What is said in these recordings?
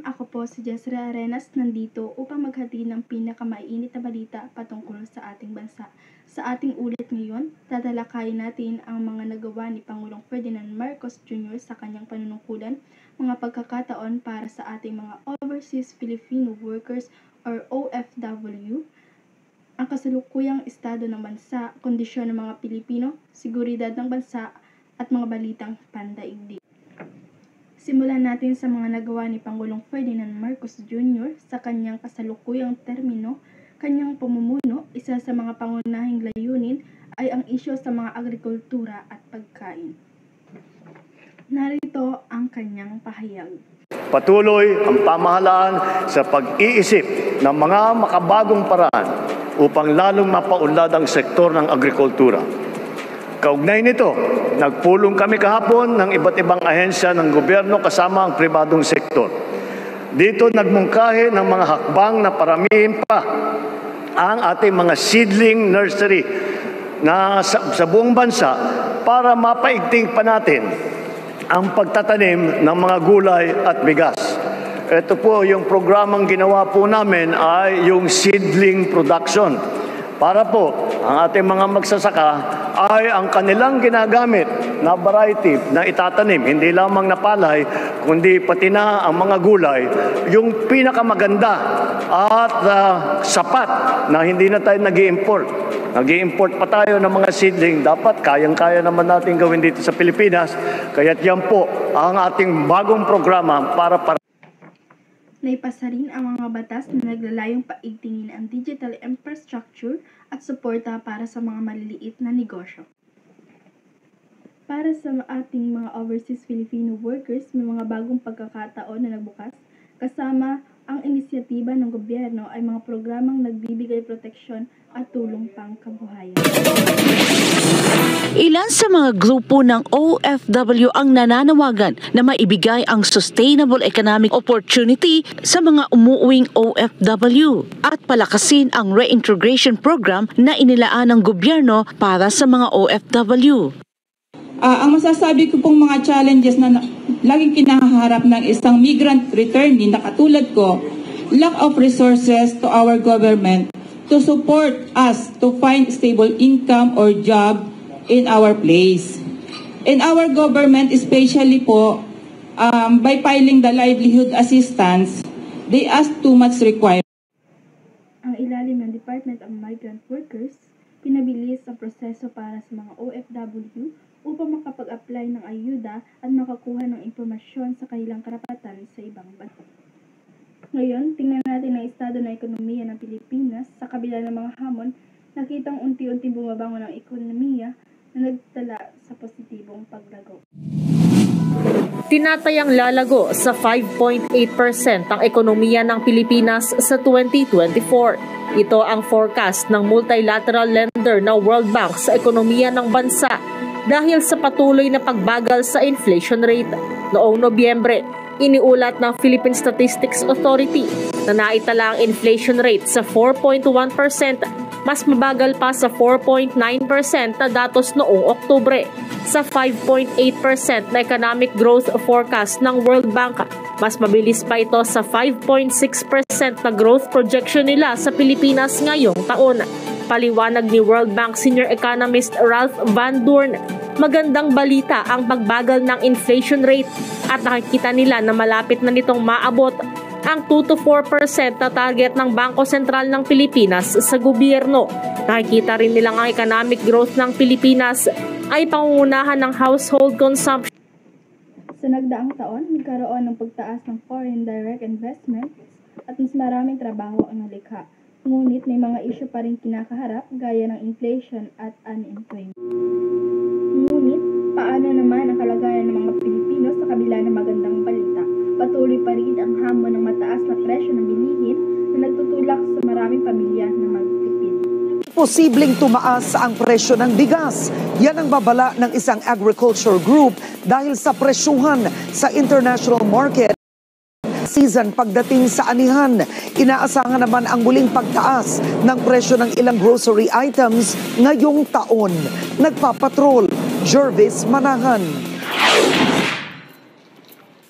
ako po si Jessra Arenas nandito upang maghatid ng pinakamaiinit na balita patungkol sa ating bansa. Sa ating ulit ngayon, tatalakayin natin ang mga nagawa ni Pangulong Ferdinand Marcos Jr. sa kanyang panunungkulan, mga pagkakataon para sa ating mga Overseas Filipino Workers or OFW, ang kasalukuyang estado ng bansa, kondisyon ng mga Pilipino, seguridad ng bansa, at mga balitang pandaigdig. Simulan natin sa mga nagawa ni Pangulong Ferdinand Marcos Jr. sa kanyang kasalukuyang termino, kanyang pamumuno. Isa sa mga pangunahing layunin ay ang isyu sa mga agrikultura at pagkain. Narito ang kanyang pahayag. Patuloy ang pamahalaan sa pag-iisip ng mga makabagong paraan upang lalong mapaunlad ang sektor ng agrikultura. Kaugnay nito, nagpulong kami kahapon ng iba't ibang ahensya ng gobyerno kasama ang pribadong sektor. Dito nagmungkahi ng mga hakbang na paramihin pa ang ating mga seedling nursery na sa buong bansa para mapaigting pa natin ang pagtatanim ng mga gulay at bigas. Ito po yung programang ginawa po namin ay yung seedling production. Para po ang ating mga magsasaka ay ang kanilang ginagamit na variety na itatanim, hindi lamang na palay, kundi pati na ang mga gulay, yung pinakamaganda at sapat na hindi na tayo nag-i-import. Nag-i-import pa tayo ng mga seedling, dapat kayang-kaya naman natin gawin dito sa Pilipinas. Kaya't yan po ang ating bagong programa para Naipasa rin ang mga batas na naglalayong paigtingin ang digital infrastructure at suporta para sa mga maliliit na negosyo. Para sa ating mga Overseas Filipino Workers, may mga bagong pagkakataon na nagbukas. Kasama ang inisyatiba ng gobyerno ay mga programang nagbibigay proteksyon at tulong pangkabuhayan. Ilan sa mga grupo ng OFW ang nananawagan na maibigay ang sustainable economic opportunity sa mga umuuwing OFW at palakasin ang reintegration program na inilaan ng gobyerno para sa mga OFW. Ang masasabi ko pong mga challenges na laging kinaharap ng isang migrant returnee na katulad ko, lack of resources to our government to support us to find stable income or job in our place. In our government, especially po, by filing the livelihood assistance, they ask too much requirement. Ang ilalim ng Department of Migrant Workers, pinabilis ang proseso para sa mga OFW upang makapag-apply ng ayuda at makakuha ng impormasyon sa kanilang karapatan sa ibang bansa. Ngayon, tingnan natin ang estado ng ekonomiya ng Pilipinas. Sa kabila ng mga hamon, nakitang unti-unting bumabangon ang ekonomiya na nagtala sa positibong paglago. Tinatayang lalago sa 5.8% ang ekonomiya ng Pilipinas sa 2024. Ito ang forecast ng multilateral lender na World Bank sa ekonomiya ng bansa dahil sa patuloy na pagbagal sa inflation rate. Noong Nobyembre, iniulat ng Philippine Statistics Authority na naitala ang inflation rate sa 4.1%, mas mabagal pa sa 4.9% na datos noong Oktubre. Sa 5.8% na economic growth forecast ng World Bank, mas mabilis pa ito sa 5.6% na growth projection nila sa Pilipinas ngayong taon. Paliwanag ni World Bank Senior Economist Ralph Van Doorn, magandang balita ang pagbagal ng inflation rate at nakikita nila na malapit na nitong maabot ang 2 to 4% na target ng Bangko Sentral ng Pilipinas sa gobyerno. Nakikita rin nilang ang economic growth ng Pilipinas ay pangungunahan ng household consumption. Sa nagdaang taon, nagkaroon ng pagtaas ng foreign direct investments at mas maraming trabaho ang nalikha. Ngunit may mga isyu pa rin kinakaharap gaya ng inflation at unemployment. Ngunit, paano naman ang kalagayan ng mga Pilipino sa kabila ng magandang balita? Patuloy pa rin ang hamon ng mataas na presyo ng bilihin na nagtutulak sa maraming pamilya na magtipid. Posibleng tumaas ang presyo ng bigas. Yan ang babala ng isang agriculture group dahil sa presyuhan sa international market. Season pagdating sa anihan, inaasahan naman ang muling pagtaas ng presyo ng ilang grocery items ngayong taon. Nagpapatrol, Jervis Manahan.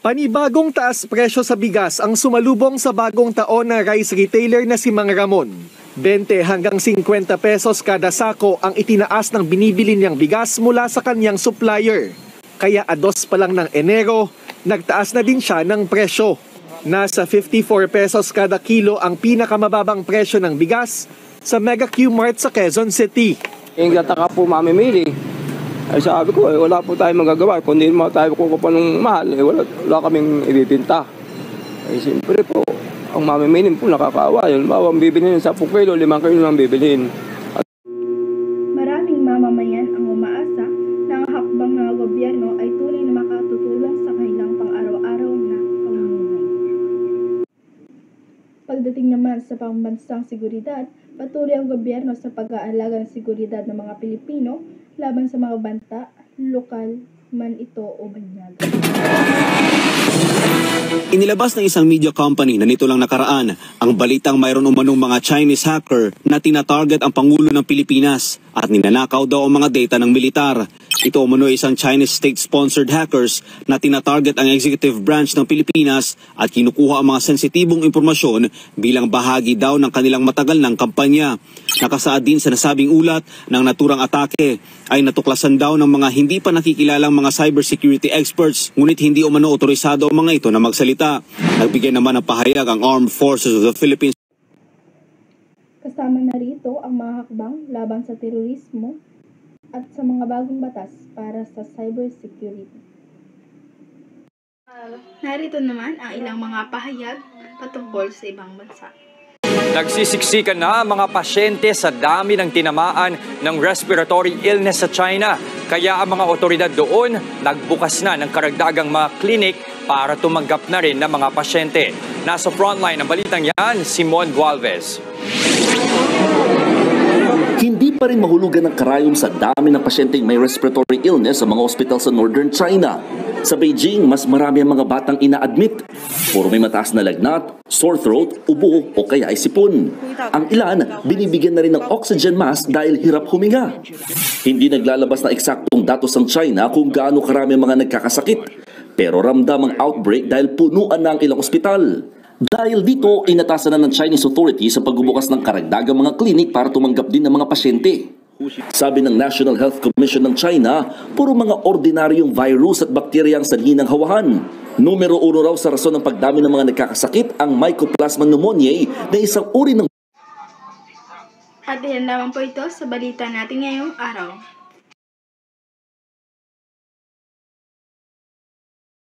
Panibagong taas presyo sa bigas ang sumalubong sa bagong taon na rice retailer na si Mang Ramon. 20 hanggang 50 pesos kada sako ang itinaas ng binibili niyang bigas mula sa kanyang supplier. Kaya ados pa lang ng Enero, nagtaas na din siya ng presyo. Nasa 54 pesos kada kilo ang pinakamababang presyo ng bigas sa Mega Q-Mart sa Quezon City. Yung gataka po mamimili. Ay sabi ko, wala po tayong magagawa. Kung hindi mo tayo kukuha ng mahal, wala kaming ibibinta. Ay siyempre po, ang mamimili po nakakaawa. Yun, ang bibilhin sa 10 kilo, 5 kilo lang bibilhin. Maraming mamamayan ang umaasa na ang hakbang ng gobyerno ay tunay na makatutulong sa kanilang pang-araw-araw na pamumuhay. Pagdating naman sa pambansang seguridad, patuloy ang gobyerno sa pag-aalaga ng seguridad ng mga Pilipino laban sa mga banta, lokal man ito o banyaga. Inilabas ng isang media company na nito lang nakaraan ang balitang mayroon umanong mga Chinese hacker na tinatarget ang Pangulo ng Pilipinas at ninanakaw daw ang mga data ng militar. Ito umano isang Chinese state-sponsored hackers na tinatarget ang executive branch ng Pilipinas at kinukuha ang mga sensitibong impormasyon bilang bahagi daw ng kanilang matagal ng kampanya. Nakasaad din sa nasabing ulat ng naturang atake ay natuklasan daw ng mga hindi pa nakikilalang mga cybersecurity experts ngunit hindi umano otorisado ang mga ito na magsalita. Nagbigay naman ng pahayag ang Armed Forces of the Philippines. Kasama na rito ang mga hakbang laban sa terorismo at sa mga bagong batas para sa cybersecurity. Narito naman ang ilang mga pahayag patungkol sa ibang bansa. Nagsisiksikan na ang mga pasyente sa dami ng tinamaan ng respiratory illness sa China. Kaya ang mga otoridad doon nagbukas na ng karagdagang mga clinic para tumanggap na rin ng mga pasyente. Nasa frontline ng balitang yan, Simon Gualvez. Hindi pa rin mahulugan ng karayom sa dami ng pasyenteng may respiratory illness sa mga ospital sa northern China. Sa Beijing, mas marami ang mga batang ina-admit. Puro may mataas na lagnat, sore throat, ubo o kaya ay sipon. Ang ilan, binibigyan na rin ng oxygen mask dahil hirap huminga. Hindi naglalabas na eksaktong datos ng China kung gaano karami ang mga nagkakasakit. Pero ramdam ang outbreak dahil punuan na ang ilang ospital. Dahil dito, inatasan na ng Chinese authorities sa pagbubukas ng karagdagang mga klinik para tumanggap din ng mga pasyente. Sabi ng National Health Commission ng China, puro mga ordinaryong virus at bakterya ang sanhi ng hawahan. Numero 1 raw sa rason ng pagdami ng mga nagkakasakit ang Mycoplasma pneumoniae na isang uri ng... At yan lamang po ito sa balita natin ngayong araw.